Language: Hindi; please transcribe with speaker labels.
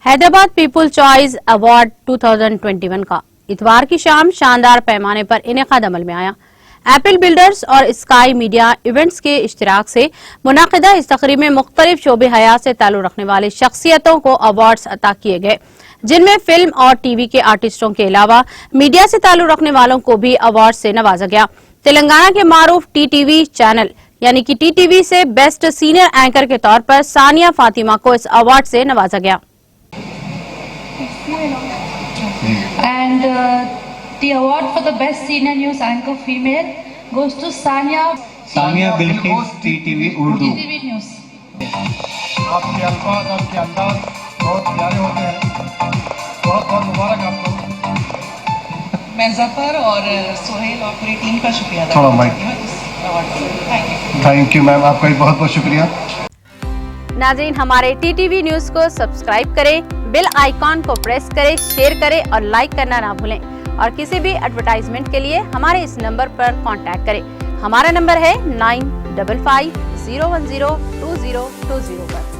Speaker 1: हैदराबाद पीपुल चॉइस अवार्ड 2021 का इतवार की शाम शानदार पैमाने पर इनेकाद अमल में आया। एप्पल बिल्डर्स और स्काई मीडिया इवेंट्स के इश्तिराक से मुनाकिदा इस तकरीब में मुख्तलिफ शोबे हयात से ताल्लुक रखने वाली शख्सियतों को अवार्ड्स अता किए गए, जिनमें फिल्म और टीवी के आर्टिस्टों के अलावा मीडिया से ताल्लुक रखने वालों को भी अवार्ड से नवाजा गया। तेलंगाना के मारूफ टीटीवी चैनल यानी कि टीटीवी से बेस्ट सीनियर एंकर के तौर पर सानिया फातिमा को इस अवार्ड से नवाजा गया।
Speaker 2: And the award for the best senior news anchor female goes to Sania
Speaker 3: Bilkis, TTV Urdu।
Speaker 2: TTV News।
Speaker 4: आपके अल्फाज, आपके अंदाज बहुत प्यारे होते हैं। बहुत बहुत मुबारक आपको।
Speaker 5: मैं जफर और सोहेल और पूरी टीम का शुक्रिया अदा करती हूँ इस अवार्ड के लिए।
Speaker 4: थैंक यू मैम, आपका भी बहुत बहुत शुक्रिया।
Speaker 1: नाज़रीन, हमारे टीटीवी न्यूज को सब्सक्राइब करें, बेल आइकॉन को प्रेस करें, शेयर करें और लाइक करना ना भूलें। और किसी भी एडवर्टाइजमेंट के लिए हमारे इस नंबर पर कांटेक्ट करें। हमारा नंबर है 9550102020 पर।